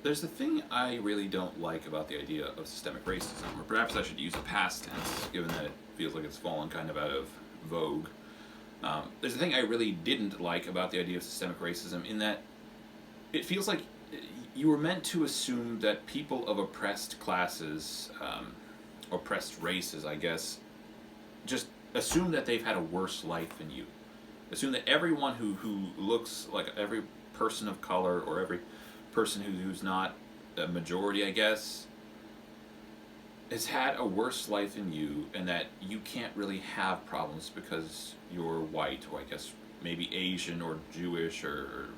There's a thing I really don't like about the idea of systemic racism, or perhaps I should use a past tense, given that it feels like it's fallen kind of out of vogue. There's a thing I really didn't like about the idea of systemic racism, in that it feels like you were meant to assume that people of oppressed classes, oppressed races, I guess, just assume that they've had a worse life than you. Assume that everyone who looks like every person of color, or every person who's not a majority, I guess, has had a worse life than you, and that you can't really have problems because you're white, or I guess maybe Asian or Jewish, or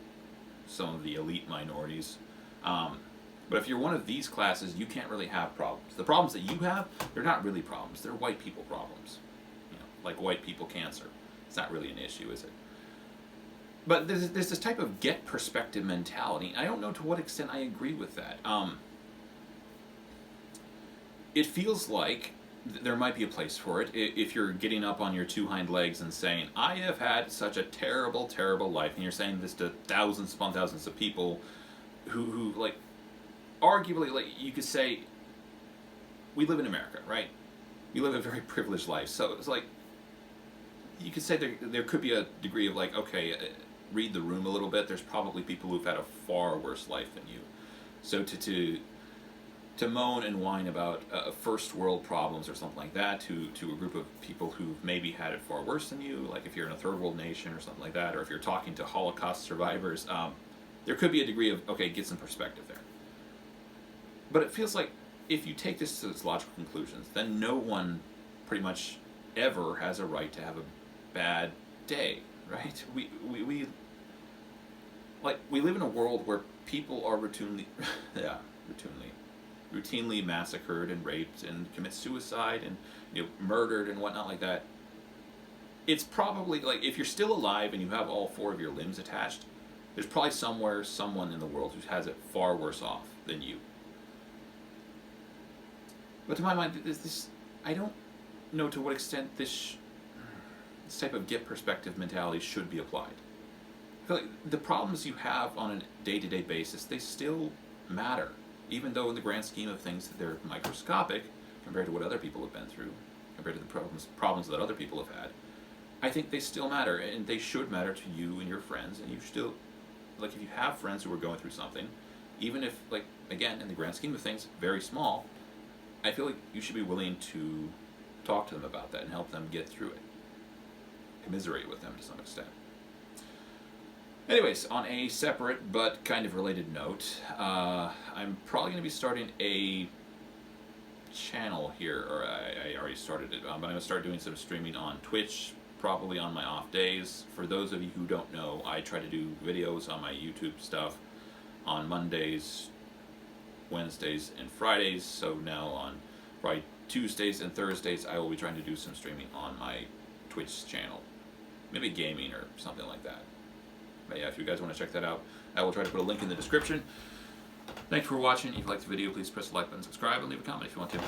some of the elite minorities. But if you're one of these classes, you can't really have problems. The problems that you have, they're not really problems. They're white people problems. You know, like white people cancer. It's not really an issue, is it? But there's this type of get perspective mentality. I don't know to what extent I agree with that. It feels like there might be a place for it if you're getting up on your two hind legs and saying, I have had such a terrible, terrible life, and you're saying this to thousands upon thousands of people who like, arguably, like, you could say, we live in America, right? We live a very privileged life, so it's like, you could say there could be a degree of like, okay, read the room a little bit. There's probably people who've had a far worse life than you. So to moan and whine about first world problems or something like that to a group of people who've maybe had it far worse than you, like if you're in a third world nation or something like that, or if you're talking to Holocaust survivors, there could be a degree of, okay, get some perspective there. But it feels like if you take this to its logical conclusions, then no one pretty much ever has a right to have a bad day, right? We live in a world where people are routinely massacred and raped and commit suicide and, you know, murdered and whatnot like that. It's probably like, if you're still alive and you have all four of your limbs attached, there's probably somewhere someone in the world who has it far worse off than you. But to my mind, I don't know to what extent this type of get perspective mentality should be applied. I feel like the problems you have on a day-to-day basis, they still matter, even though in the grand scheme of things they're microscopic compared to what other people have been through, compared to the problems that other people have had. I think they still matter, and they should matter to you and your friends, and you still, like, if you have friends who are going through something, even if, like, again, in the grand scheme of things, very small, I feel like you should be willing to talk to them about that and help them get through it. Commiserate with them to some extent. Anyways, on a separate but kind of related note, I'm probably going to be starting a channel here, or I already started it, but I'm going to start doing some streaming on Twitch, probably on my off days. For those of you who don't know, I try to do videos on my YouTube stuff on Mondays, Wednesdays, and Fridays, so now on Friday, Tuesdays, and Thursdays, I will be trying to do some streaming on my Twitch channel. Maybe gaming or something like that. But yeah, if you guys want to check that out, I will try to put a link in the description. Thanks for watching. If you liked the video, please press the like button, subscribe, and leave a comment if you want to.